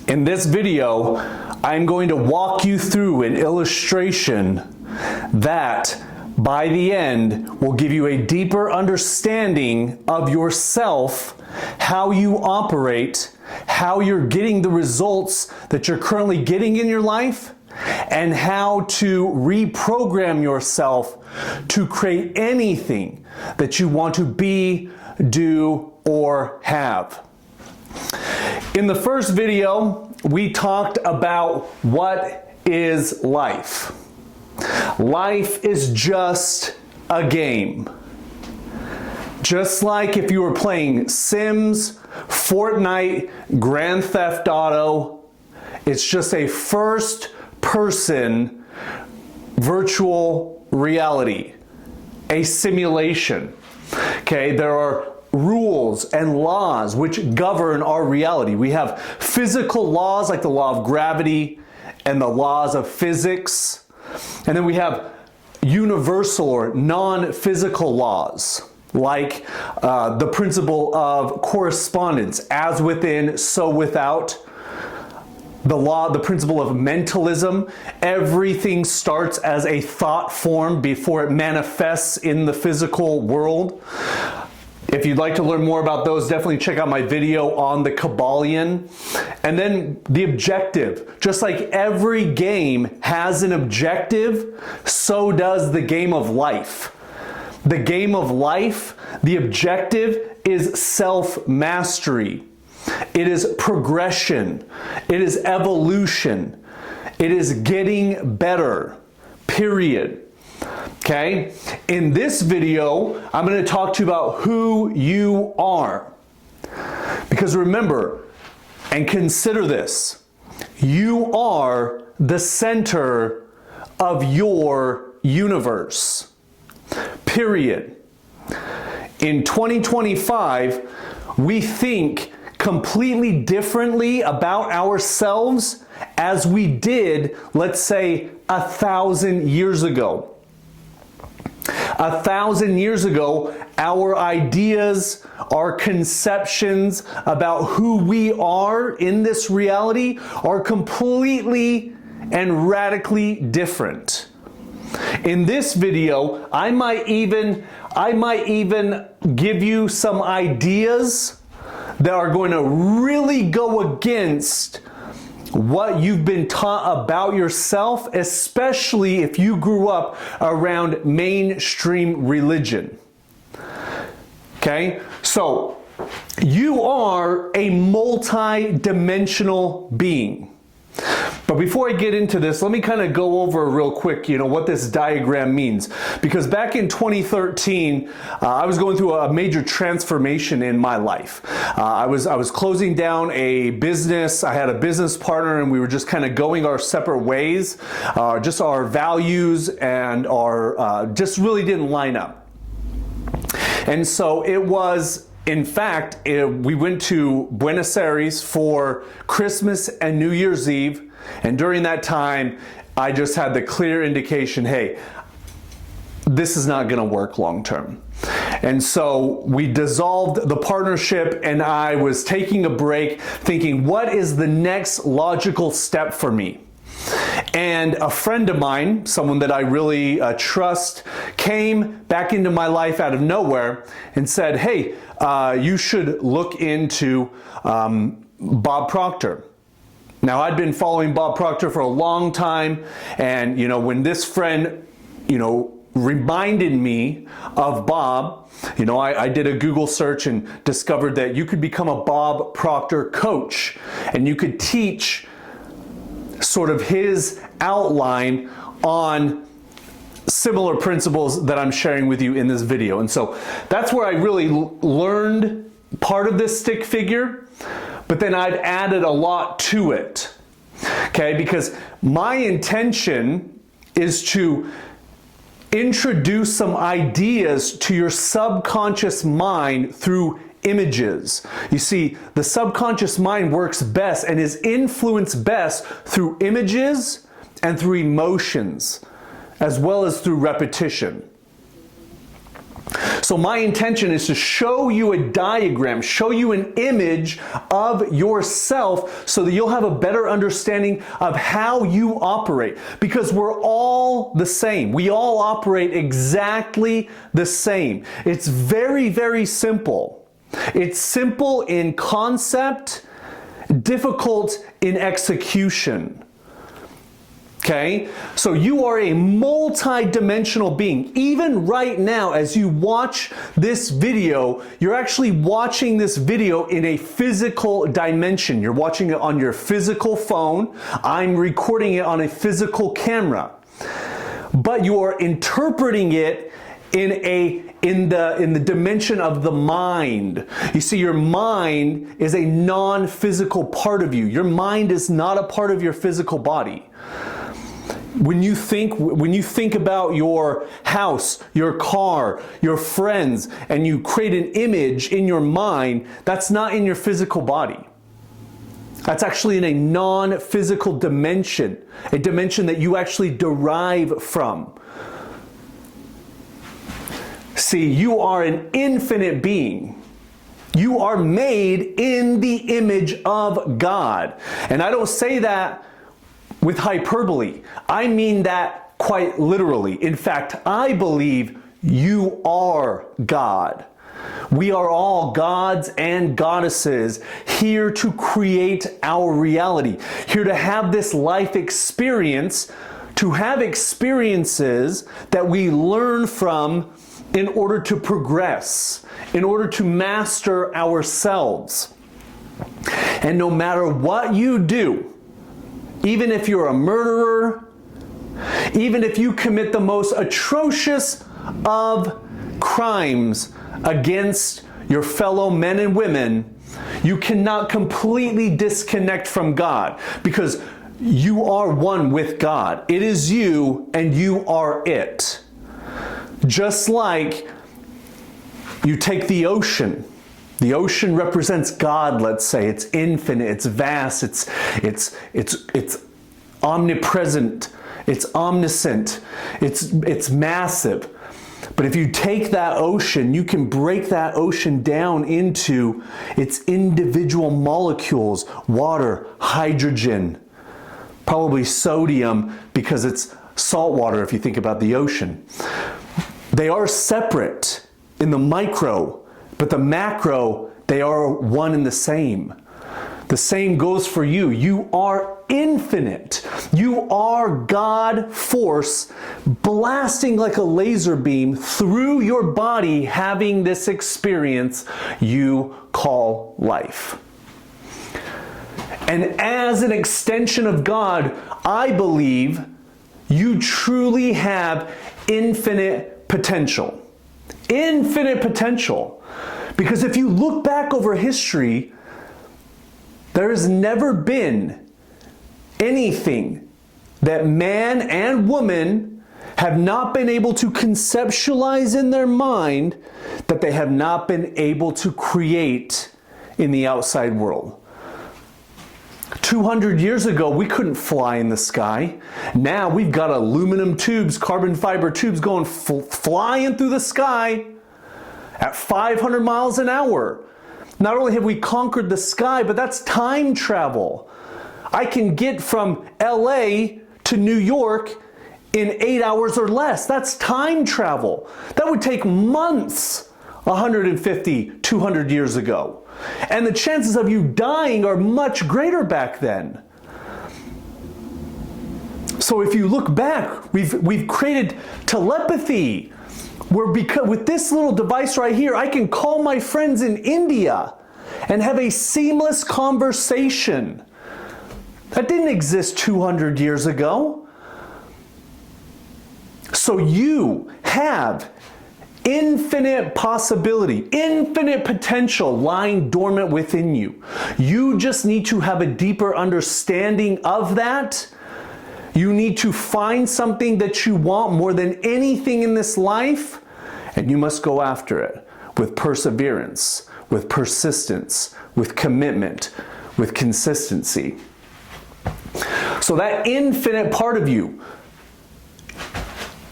In this video, I'm going to walk you through an illustration that by the end will give you a deeper understanding of yourself, how you operate, how you're getting the results that you're currently getting in your life, and how to reprogram yourself to create anything that you want to be, do, or have. In the first video, we talked about what is life. Life is just a game. Just like if you were playing Sims, Fortnite, Grand Theft Auto, it's just a first-person virtual reality, a simulation. Okay, there are rules and laws which govern our reality. We have physical laws like the law of gravity and the laws of physics. And then we have universal or non-physical laws like the principle of correspondence, as within, so without. The principle of mentalism. Everything starts as a thought form before it manifests in the physical world. If you'd like to learn more about those, definitely check out my video on the Kabbalion. And then the objective. Just like every game has an objective, so does the game of life. The game of life, the objective is self-mastery. It is progression. It is evolution. It is getting better, period. Okay, in this video, I'm going to talk to you about who you are. Because remember, and consider this, you are the center of your universe. Period. In 2025, we think completely differently about ourselves as we did, let's say, 1,000 years ago. 1,000 years ago, our ideas, our conceptions about who we are in this reality are completely and radically different. In this video, I might even give you some ideas that are going to really go against what you've been taught about yourself, especially if you grew up around mainstream religion. Okay? So, you are a multi-dimensional being. But before I get into this, let me kind of go over real quick, what this diagram means. Because back in 2013, I was going through a major transformation in my life. I was closing down a business. I had a business partner, and we were just kind of going our separate ways. Just our values and our just really didn't line up. And so it was. In fact, we went to Buenos Aires for Christmas and New Year's Eve, and during that time, I just had the clear indication, hey, this is not going to work long term. And so we dissolved the partnership, and I was taking a break thinking, what is the next logical step for me? And a friend of mine, someone that I really trust, came back into my life out of nowhere and said, hey, you should look into Bob Proctor. Now, I'd been following Bob Proctor for a long time, and when this friend, reminded me of Bob, I did a Google search and discovered that you could become a Bob Proctor coach, and you could teach sort of his outline on similar principles that I'm sharing with you in this video. And so that's where I really learned part of this stick figure, but then I've added a lot to it. Okay, because my intention is to introduce some ideas to your subconscious mind through images. You see, the subconscious mind works best and is influenced best through images and through emotions, as well as through repetition. So my intention is to show you a diagram, show you an image of yourself so that you'll have a better understanding of how you operate. Because we're all the same. We all operate exactly the same. It's very, very simple. It's simple in concept, difficult in execution. Okay, so you are a multi-dimensional being. Even right now, as you watch this video, you're actually watching this video in a physical dimension. You're watching it on your physical phone. I'm recording it on a physical camera. But you are interpreting it in the dimension of the mind. You see, your mind is a non-physical part of you. Your mind is not a part of your physical body. When you think about your house, your car, your friends, and you create an image in your mind, that's not in your physical body. That's actually in a non-physical dimension, a dimension that you actually derive from. See, you are an infinite being. You are made in the image of God. And I don't say that with hyperbole. I mean that quite literally. In fact, I believe you are God. We are all gods and goddesses here to create our reality, here to have this life experience, to have experiences that we learn from in order to progress, in order to master ourselves. And no matter what you do, even if you're a murderer, even if you commit the most atrocious of crimes against your fellow men and women, you cannot completely disconnect from God, because you are one with God. It is you and you are it. Just like you take the ocean. The ocean represents God, let's say. It's infinite, it's vast, it's omnipresent, it's omniscient, it's massive. But if you take that ocean, you can break that ocean down into its individual molecules: water, hydrogen, probably sodium, because it's salt water if you think about the ocean. They are separate in the micro, but the macro, they are one and the same. The same goes for you. You are infinite. You are God force blasting like a laser beam through your body, having this experience you call life. And as an extension of God, I believe you truly have infinite potential. Infinite potential. Because if you look back over history, there has never been anything that man and woman have not been able to conceptualize in their mind that they have not been able to create in the outside world. 200 years ago, we couldn't fly in the sky. Now we've got aluminum tubes, carbon fiber tubes going flying through the sky at 500 miles an hour. Not only have we conquered the sky, but that's time travel. I can get from LA to New York in 8 hours or less. That's time travel. That would take months 150, 200 years ago. And the chances of you dying are much greater back then. So if you look back, we've created telepathy, where with this little device right here, I can call my friends in India and have a seamless conversation. That didn't exist 200 years ago. So you have infinite possibility, infinite potential lying dormant within you. You just need to have a deeper understanding of that. You need to find something that you want more than anything in this life, and you must go after it with perseverance, with persistence, with commitment, with consistency. So that infinite part of you,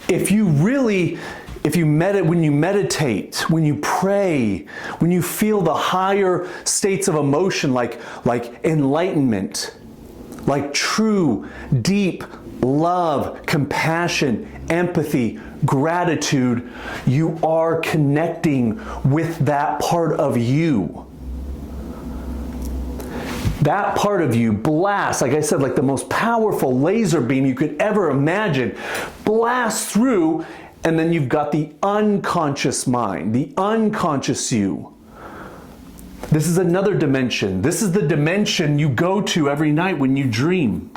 if you really when you meditate, when you pray, when you feel the higher states of emotion like enlightenment, like true, deep love, compassion, empathy, gratitude, you are connecting with that part of you. That part of you blasts, like I said, like the most powerful laser beam you could ever imagine, blasts through, and then you've got the unconscious mind, the unconscious you. This is another dimension. This is the dimension you go to every night when you dream.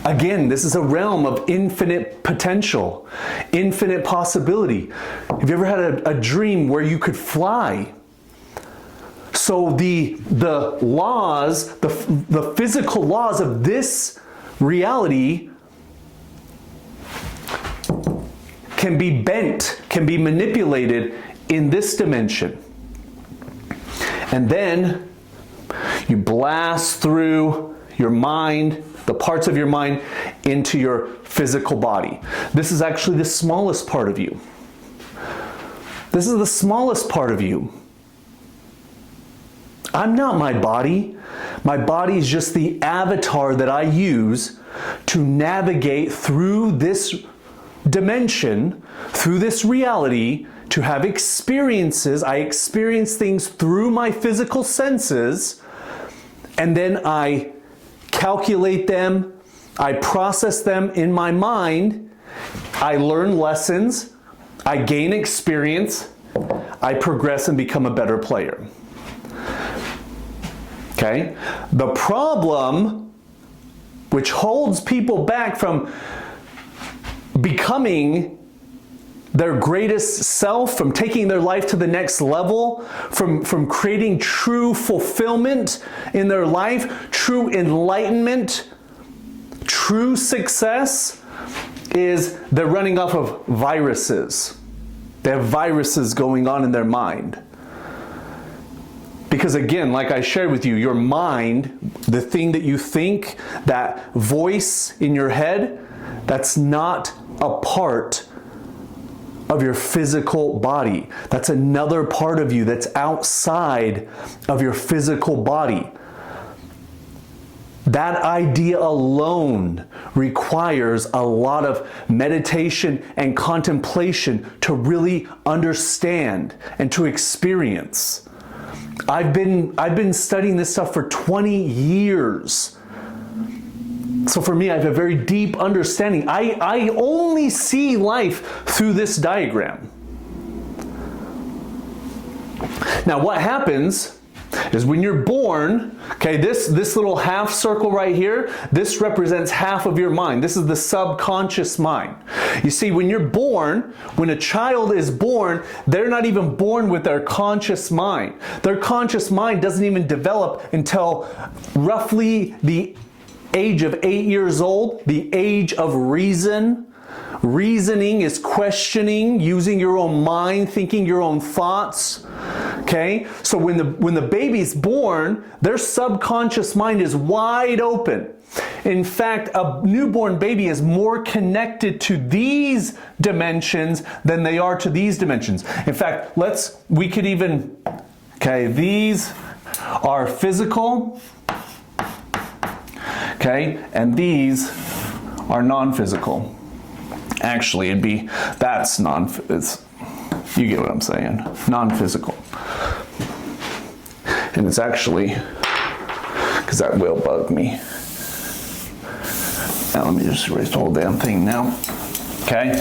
Again, this is a realm of infinite potential, infinite possibility. Have you ever had a dream where you could fly? So the laws, the physical laws of this reality can be bent, can be manipulated in this dimension. And then you blast through your mind, the parts of your mind, into your physical body. This is actually the smallest part of you. This is the smallest part of you. I'm not my body. My body is just the avatar that I use to navigate through this dimension, through this reality, to have experiences. I experience things through my physical senses, and then I calculate them, I process them in my mind, I learn lessons, I gain experience, I progress and become a better player. Okay? The problem which holds people back from becoming their greatest self, from taking their life to the next level, from creating true fulfillment in their life, true enlightenment, true success, is they're running off of viruses. They have viruses going on in their mind. Because again, like I shared with you, your mind, the thing that you think, that voice in your head, that's not a part of your physical body. That's another part of you that's outside of your physical body. That idea alone requires a lot of meditation and contemplation to really understand and to experience. I've been studying this stuff for 20 years. So for me, I have a very deep understanding. I only see life through this diagram. Now what happens is when you're born, okay, this little half circle right here, this represents half of your mind. This is the subconscious mind. You see, when you're born, when a child is born, they're not even born with their conscious mind. Their conscious mind doesn't even develop until roughly the age of 8 years old, the age of reason. Reasoning is questioning, using your own mind, thinking your own thoughts. Okay? So when the baby's born, their subconscious mind is wide open. In fact, a newborn baby is more connected to these dimensions than they are to these dimensions. In fact, we could even, okay, these are physical, okay, and these are non-physical. Actually, you get what I'm saying, non-physical. And it's actually, because that will bug me. Now let me just erase the whole damn thing now. Okay,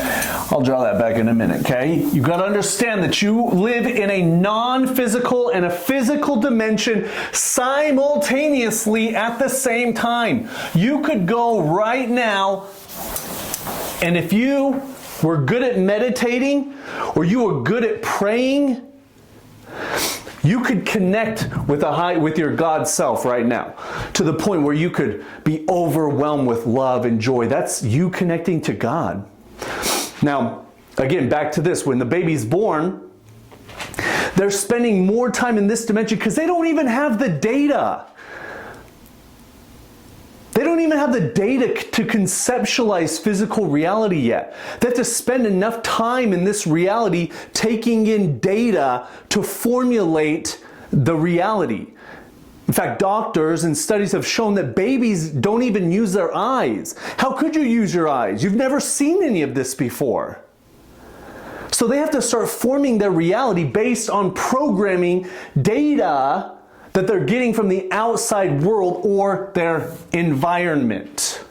I'll draw that back in a minute, okay? You gotta understand that you live in a non-physical and a physical dimension simultaneously at the same time. You could go right now, and if you were good at meditating, or you were good at praying, you could connect with your God self right now, to the point where you could be overwhelmed with love and joy. That's you connecting to God. Now, again, back to this. When the baby's born, they're spending more time in this dimension because they don't even have the data. They They don't even have the data to conceptualize physical reality yet. They have to spend enough time in this reality taking in data to formulate the reality. In fact, doctors and studies have shown that babies don't even use their eyes. How could you use your eyes? You've never seen any of this before. So they have to start forming their reality based on programming data that they're getting from the outside world or their environment.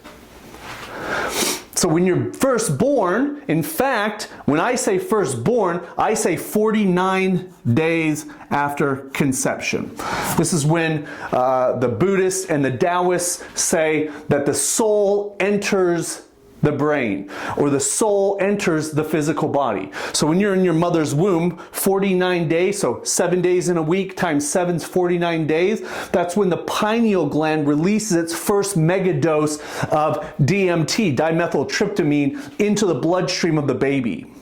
So when you're first born, in fact, when I say first born, I say 49 days after conception. This is when the Buddhists and the Taoists say that the soul enters the brain, or the soul enters the physical body. So when you're in your mother's womb, 49 days, so 7 days in a week times 7 is 49 days, that's when the pineal gland releases its first megadose of DMT, dimethyltryptamine, into the bloodstream of the baby.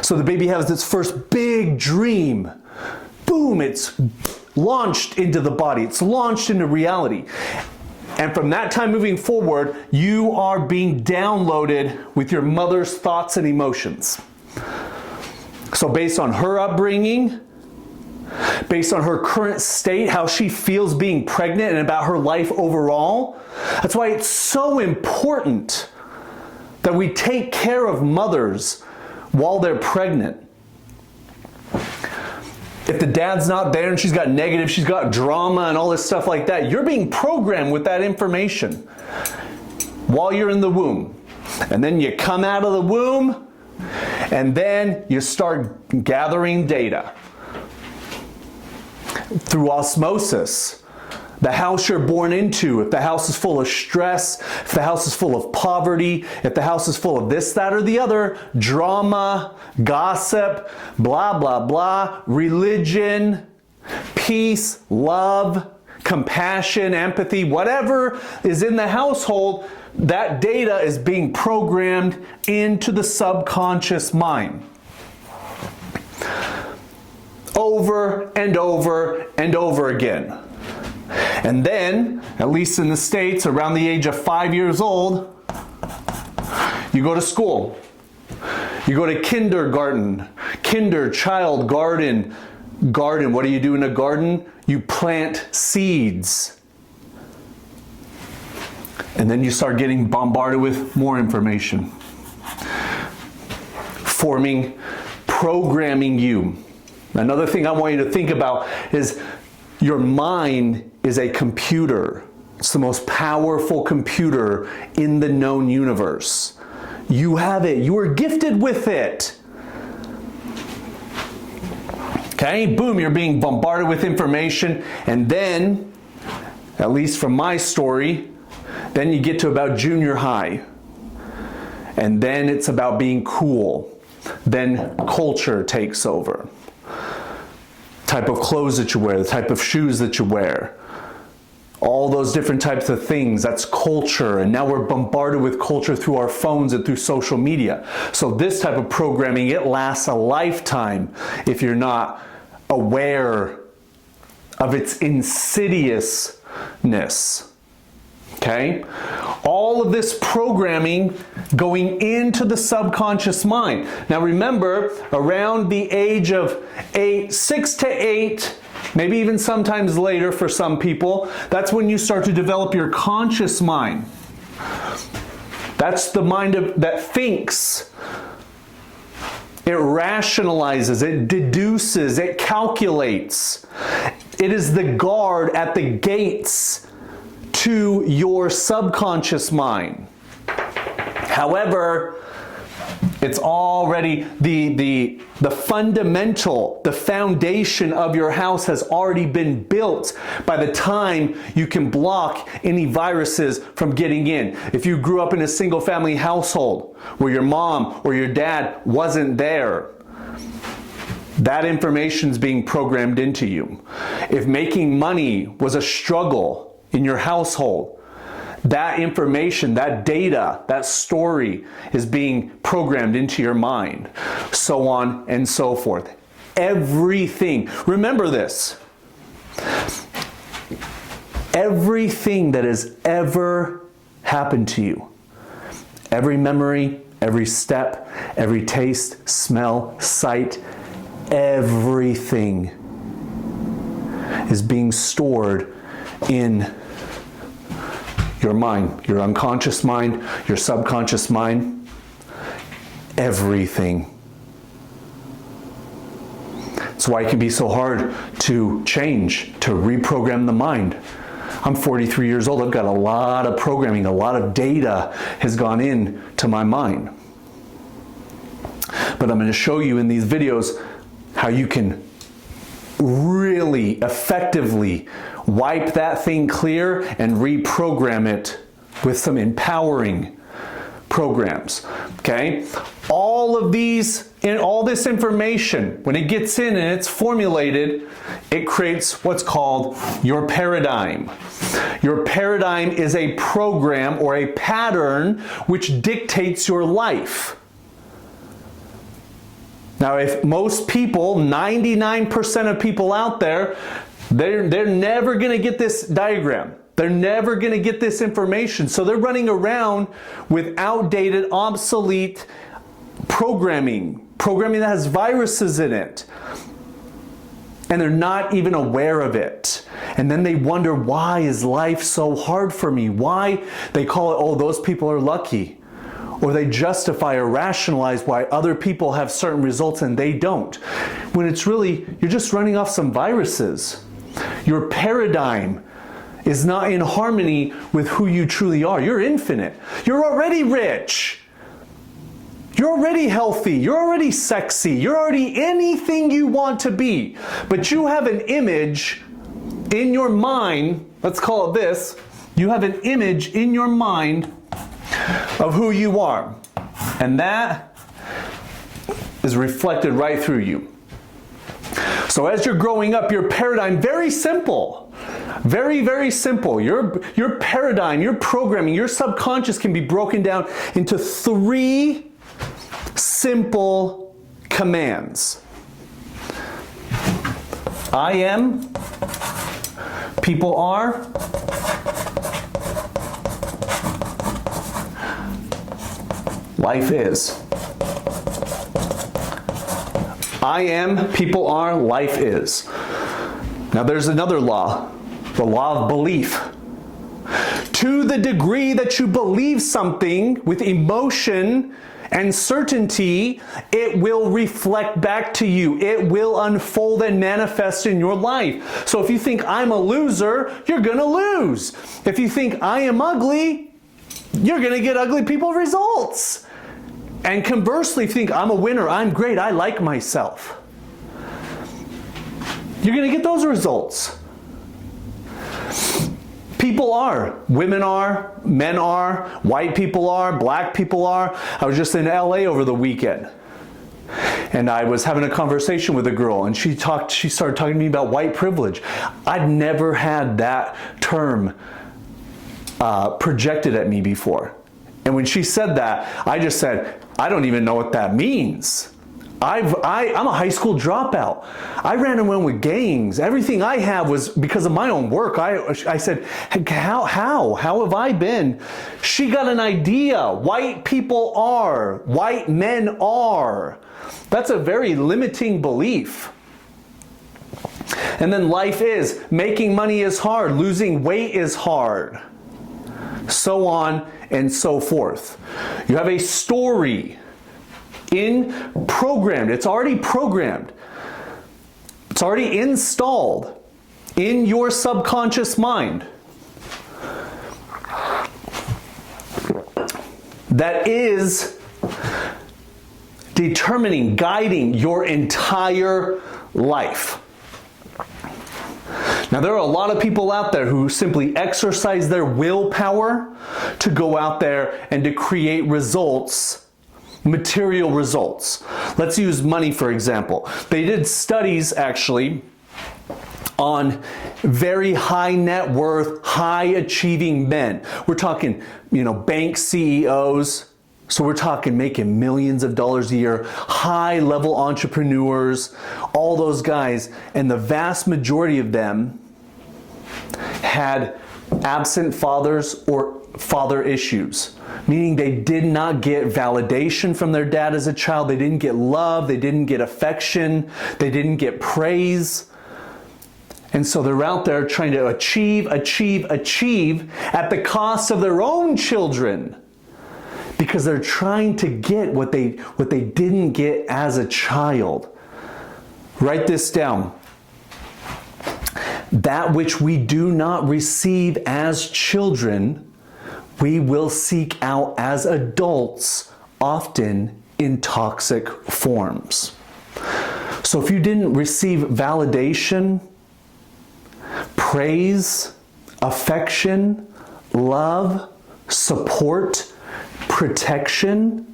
So the baby has its first big dream. Boom, it's launched into the body. It's launched into reality. And from that time moving forward, you are being downloaded with your mother's thoughts and emotions. So based on her upbringing, based on her current state, how she feels being pregnant and about her life overall, that's why it's so important that we take care of mothers while they're pregnant. If the dad's not there and she's got negative, she's got drama and all this stuff like that, you're being programmed with that information while you're in the womb. And then you come out of the womb and then you start gathering data through osmosis. The house you're born into, if the house is full of stress, if the house is full of poverty, if the house is full of this, that, or the other, drama, gossip, blah, blah, blah, religion, peace, love, compassion, empathy, whatever is in the household, that data is being programmed into the subconscious mind. Over and over and over again. And then, at least in the States, around the age of 5 years old, you go to school. You go to kindergarten, child, garden. What do you do in a garden? You plant seeds. And then you start getting bombarded with more information. Programming you. Another thing I want you to think about is your mind is a computer. It's the most powerful computer in the known universe. You have it. You are gifted with it. Okay, boom, you're being bombarded with information, and then, at least from my story, then you get to about junior high. And then it's about being cool. Then culture takes over. Type of clothes that you wear, the type of shoes that you wear, all those different types of things, that's culture. And now we're bombarded with culture through our phones and through social media. So this type of programming, it lasts a lifetime if you're not aware of its insidiousness. Okay? All of this programming going into the subconscious mind. Now remember, around the age of 6 to 8, maybe even sometimes later for some people, that's when you start to develop your conscious mind. That's the mind that thinks. It rationalizes, it deduces, it calculates. It is the guard at the gates to your subconscious mind. However, it's already the fundamental, the foundation of your house has already been built by the time you can block any viruses from getting in. If you grew up in a single family household where your mom or your dad wasn't there, that information is being programmed into you. If making money was a struggle in your household, that information, that data, that story is being programmed into your mind, so on and so forth. Everything. Remember this. Everything that has ever happened to you, every memory, every step, every taste, smell, sight, everything is being stored in your mind, your unconscious mind, your subconscious mind, everything. That's why it can be so hard to change, to reprogram the mind. I'm 43 years old. I've got a lot of programming, a lot of data has gone into my mind. But I'm going to show you in these videos how you can really effectively wipe that thing clear and reprogram it with some empowering programs. Okay? All of these, and all this information, when it gets in and it's formulated, it creates what's called your paradigm. Your paradigm is a program or a pattern which dictates your life. Now, if most people, 99% of people out there, they're never going to get this diagram. They're never going to get this information. So they're running around with outdated, obsolete programming that has viruses in it. And they're not even aware of it. And then they wonder, why is life so hard for me? Why? They call it, oh, those people are lucky. Or they justify or rationalize why other people have certain results and they don't. When it's really, you're just running off some viruses. Your paradigm is not in harmony with who you truly are. You're infinite. You're already rich. You're already healthy. You're already sexy. You're already anything you want to be. But you have an image in your mind, let's call it this, you have an image in your mind of who you are. And that is reflected right through you. So as you're growing up, your paradigm, very simple. Very, very simple. Your paradigm, your programming, your subconscious can be broken down into 3 simple commands. I am, people are, life is. I am, people are, life is. Now there's another law, the law of belief. To the degree that you believe something with emotion and certainty, it will reflect back to you. It will unfold and manifest in your life. So if you think I'm a loser, you're gonna lose. If you think I am ugly, you're gonna get ugly people results. And conversely, if you think I'm a winner, I'm great, I like myself, you're gonna get those results. People are, women are, men are, white people are, black people are. I was just in LA over the weekend. And I was having a conversation with a girl and she started talking to me about white privilege. I'd never had that term projected at me before. And when she said that, I just said, I don't even know what that means. I'm a high school dropout. I ran around with gangs. Everything I have was because of my own work. I said, how have I been? She got an idea. White people are. White men are. That's a very limiting belief. And then life is. Making money is hard. Losing weight is hard. So on and so forth. You have a story programmed. It's already programmed. It's already installed in your subconscious mind. That is determining, guiding your entire life. Now, there are a lot of people out there who simply exercise their willpower to go out there and to create results, material results. Let's use money, for example. They did studies, actually, on very high net worth, high achieving men. We're talking, bank CEOs. So we're talking making millions of dollars a year, high level entrepreneurs, all those guys. And the vast majority of them had absent fathers or father issues, meaning they did not get validation from their dad as a child. They didn't get love. They didn't get affection. They didn't get praise. And so they're out there trying to achieve at the cost of their own children, because they're trying to get what they didn't get as a child. Write this down. That which we do not receive as children, we will seek out as adults, often in toxic forms. So if you didn't receive validation, praise, affection, love, support, protection,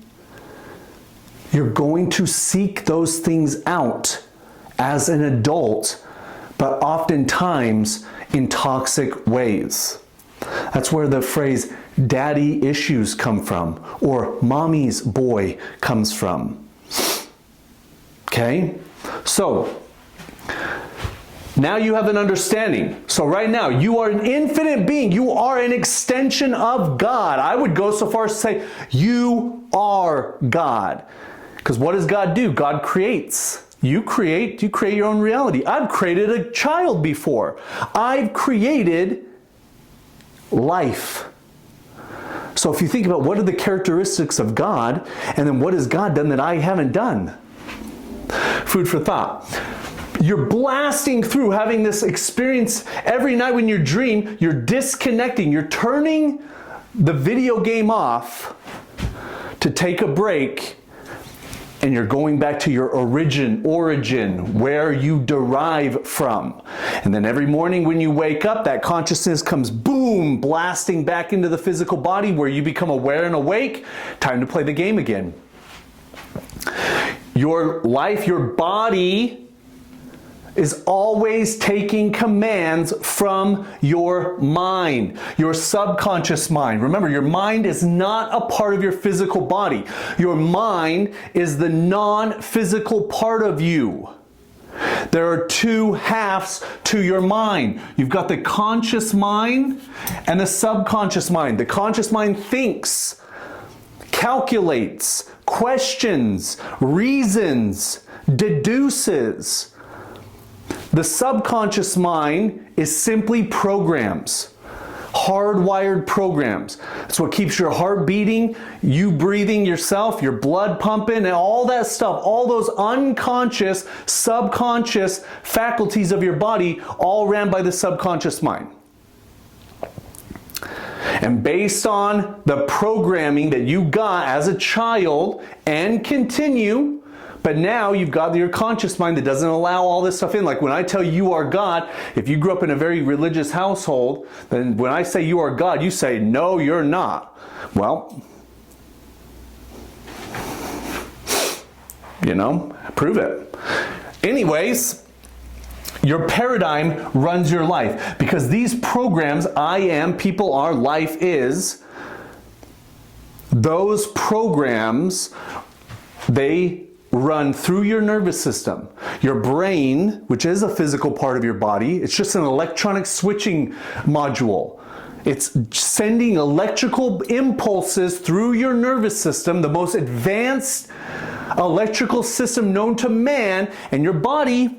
you're going to seek those things out as an adult, but oftentimes in toxic ways. That's where the phrase daddy issues come from, or mommy's boy comes from. Okay? So, now you have an understanding. So right now, you are an infinite being. You are an extension of God. I would go so far as to say, you are God. Because what does God do? God creates. You create your own reality. I've created a child before. I've created life. So if you think about what are the characteristics of God, and then what has God done that I haven't done? Food for thought. You're blasting through having this experience every night when you dream. You're disconnecting. You're turning the video game off to take a break, and you're going back to your origin, where you derive from. And then every morning when you wake up, that consciousness comes boom, blasting back into the physical body where you become aware and awake. Time to play the game again. Your life, your body is always taking commands from your mind, your subconscious mind. Remember, your mind is not a part of your physical body. Your mind is the non-physical part of you. There are two halves to your mind. You've got the conscious mind and the subconscious mind. The conscious mind thinks, calculates, questions, reasons, deduces. The subconscious mind is simply programs, hardwired programs. It's what keeps your heart beating, you breathing yourself, your blood pumping, and all that stuff, all those unconscious, subconscious faculties of your body, all ran by the subconscious mind. And based on the programming that you got as a child and continue, but now you've got your conscious mind that doesn't allow all this stuff in. Like when I tell you are God, if you grew up in a very religious household, then when I say you are God, you say, no, you're not. Well, prove it. Anyways, your paradigm runs your life, because these programs, I am, people are, life is, those programs, they run through your nervous system. Your brain, which is a physical part of your body, it's just an electronic switching module. It's sending electrical impulses through your nervous system, the most advanced electrical system known to man, and your body.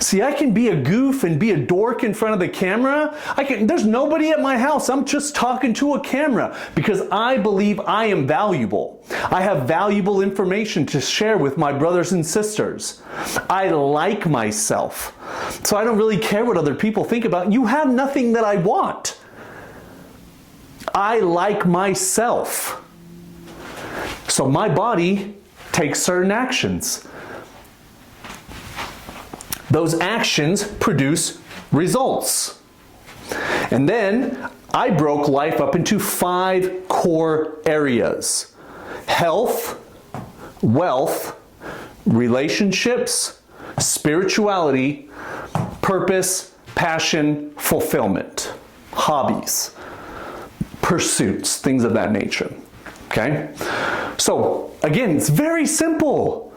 See, I can be a goof and be a dork in front of the camera. There's nobody at my house. I'm just talking to a camera because I believe I am valuable. I have valuable information to share with my brothers and sisters. I like myself. So I don't really care what other people think about. You have nothing that I want. I like myself. So my body takes certain actions. Those actions produce results. And then I broke life up into 5 core areas: health, wealth, relationships, spirituality, purpose, passion, fulfillment, hobbies, pursuits, things of that nature. Okay? So, again, it's very simple.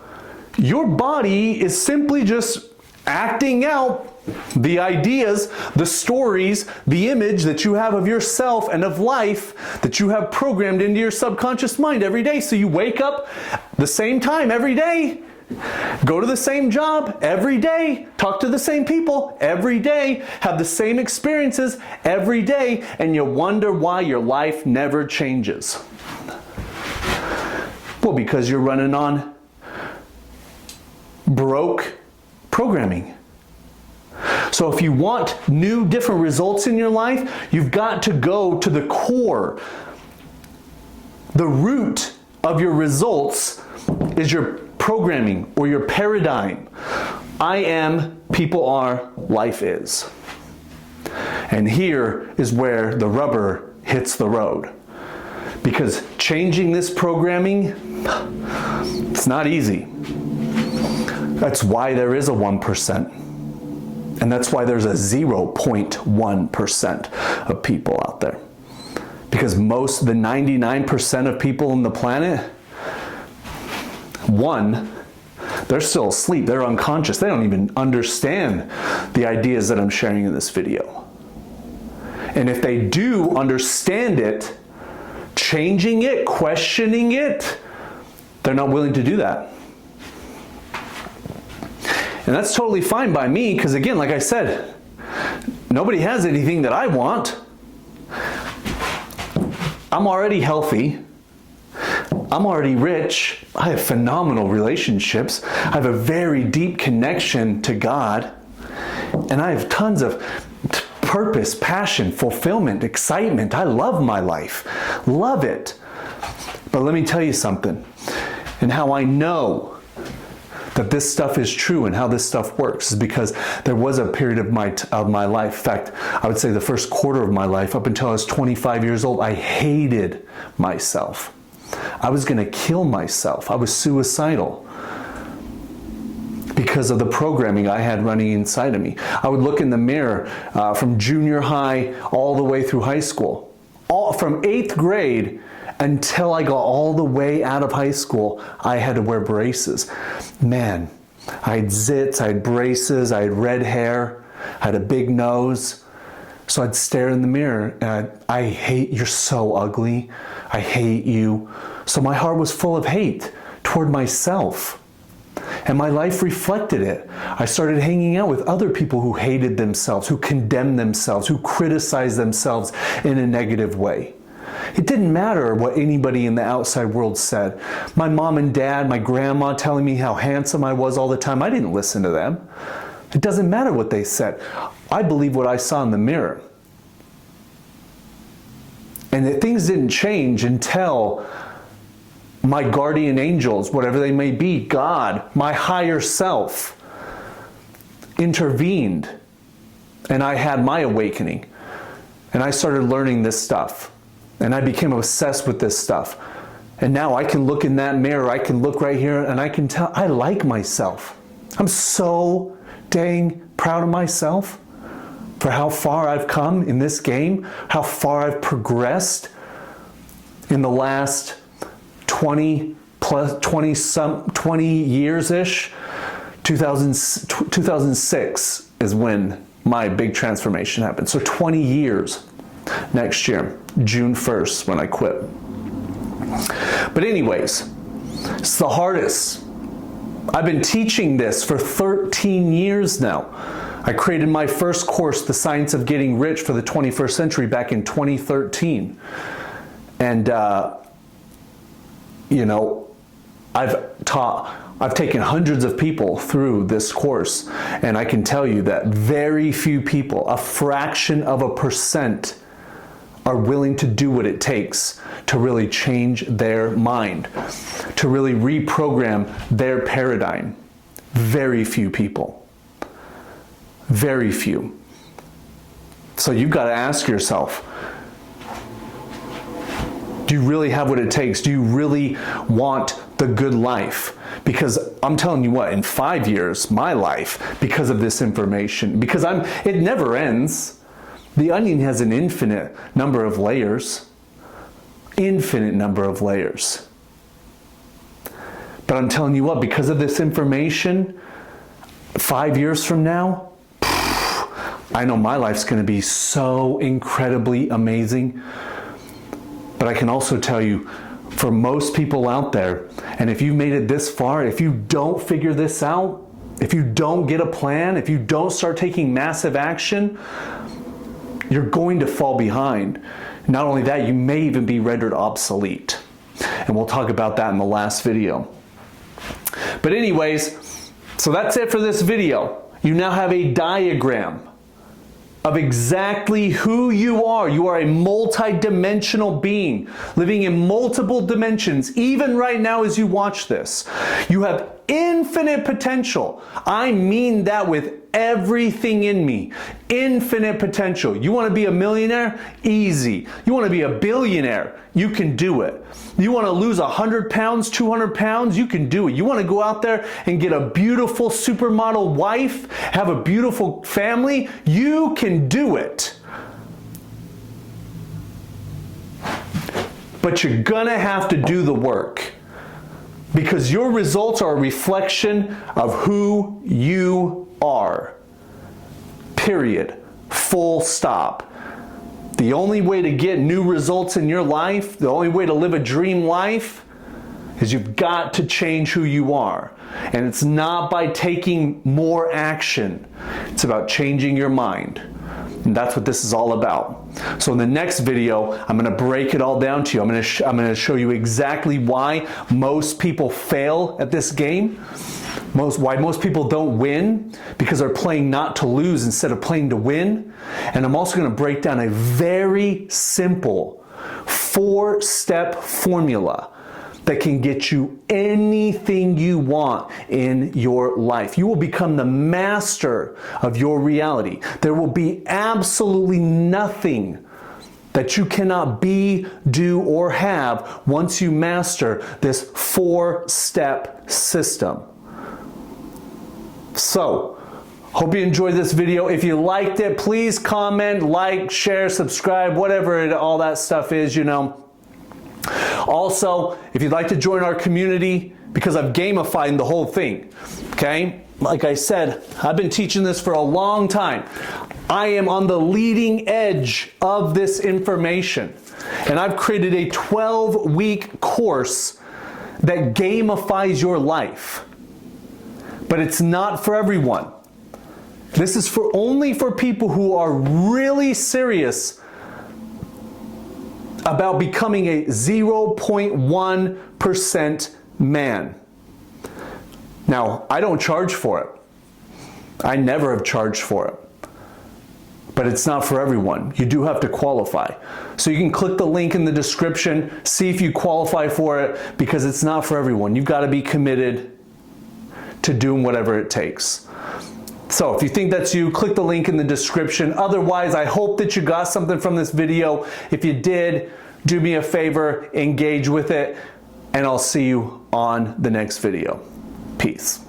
Your body is simply just acting out The ideas, the stories, the image that you have of yourself and of life that you have programmed into your subconscious mind every day. So you wake up the same time every day, go to the same job every day, talk to the same people every day, have the same experiences every day, and you wonder why your life never changes. Well, because you're running on broke programming. So if you want new, different results in your life, you've got to go to the core. The root of your results is your programming or your paradigm. I am, people are, life is. And here is where the rubber hits the road. Because changing this programming, it's not easy. That's why there is a 1%. And that's why there's a 0.1% of people out there. Because most, the 99% of people on the planet, they're still asleep, they're unconscious, they don't even understand the ideas that I'm sharing in this video. And if they do understand it, changing it, questioning it, they're not willing to do that. And that's totally fine by me, because again, like I said, nobody has anything that I want. I'm already healthy. I'm already rich. I have phenomenal relationships. I have a very deep connection to God. And I have tons of purpose, passion, fulfillment, excitement. I love my life. Love it. But let me tell you something. And how I know that this stuff is true and how this stuff works is because there was a period of my life. In fact, I would say the first quarter of my life, up until I was 25 years old, I hated myself. I was going to kill myself. I was suicidal because of the programming I had running inside of me. I would look in the mirror from junior high all the way through high school. From 8th grade until I got all the way out of high school, I had to wear braces. Man, I had zits, I had braces, I had red hair, I had a big nose. So I'd stare in the mirror and I hate, you're so ugly. I hate you. So my heart was full of hate toward myself. And my life reflected it. I started hanging out with other people who hated themselves, who condemned themselves, who criticized themselves in a negative way. It didn't matter what anybody in the outside world said. My mom and dad, my grandma telling me how handsome I was all the time, I didn't listen to them. It doesn't matter what they said. I believe what I saw in the mirror. And that things didn't change until my guardian angels, whatever they may be, God, my higher self, intervened. And I had my awakening. And I started learning this stuff. And I became obsessed with this stuff. And now I can look in that mirror, I can look right here, and I can tell I like myself. I'm so dang proud of myself for how far I've come in this game, how far I've progressed in the last 20 years-ish. 2006 is when my big transformation happened. So 20 years next year, June 1st, when I quit. But anyways, it's the hardest. I've been teaching this for 13 years now. I created my first course, The Science of Getting Rich for the 21st Century, back in 2013. And, I've taken hundreds of people through this course, and I can tell you that very few people, a fraction of a percent, are willing to do what it takes to really change their mind, to really reprogram their paradigm. Very few people. Very few. So you've got to ask yourself, do you really have what it takes? Do you really want the good life? Because I'm telling you what, in 5 years, my life, because of this information, because it never ends. The onion has an infinite number of layers. Infinite number of layers. But I'm telling you what, because of this information, 5 years from now, I know my life's going to be so incredibly amazing. But I can also tell you, for most people out there, and if you've made it this far, if you don't figure this out, if you don't get a plan, if you don't start taking massive action, you're going to fall behind. Not only that, you may even be rendered obsolete. And we'll talk about that in the last video. But anyways, so that's it for this video. You now have a diagram of exactly who you are. You are a multi-dimensional being living in multiple dimensions. Even right now as you watch this, you have infinite potential. I mean that with everything in me. Infinite potential. You want to be a millionaire? Easy. You want to be a billionaire? You can do it. You want to lose 100 pounds, 200 pounds? You can do it. You want to go out there and get a beautiful supermodel wife, have a beautiful family? You can do it. But you're gonna have to do the work, because your results are a reflection of who you are. Period. Full stop. The only way to get new results in your life, the only way to live a dream life, is you've got to change who you are. And it's not by taking more action. It's about changing your mind. And that's what this is all about. So in the next video, I'm going to break it all down to you. I'm going to show you exactly why most people fail at this game. Why most people don't win, because they're playing not to lose instead of playing to win. And I'm also going to break down a very simple 4-step formula that can get you anything you want in your life. You will become the master of your reality. There will be absolutely nothing that you cannot be, do, or have once you master this 4-step system. So, hope you enjoyed this video. If you liked it, please comment, like, share, subscribe, whatever all that stuff is, you know. Also, if you'd like to join our community, because I've gamified the whole thing, okay? Like I said, I've been teaching this for a long time. I am on the leading edge of this information. And I've created a 12-week course that gamifies your life. But it's not for everyone. This is only for people who are really serious about becoming a 0.1% man. Now, I don't charge for it. I never have charged for it. But it's not for everyone. You do have to qualify. So you can click the link in the description, see if you qualify for it, because it's not for everyone. You've got to be committed to doing whatever it takes. So if you think that's you, click the link in the description. Otherwise, I hope that you got something from this video. If you did, do me a favor, engage with it, and I'll see you on the next video. Peace.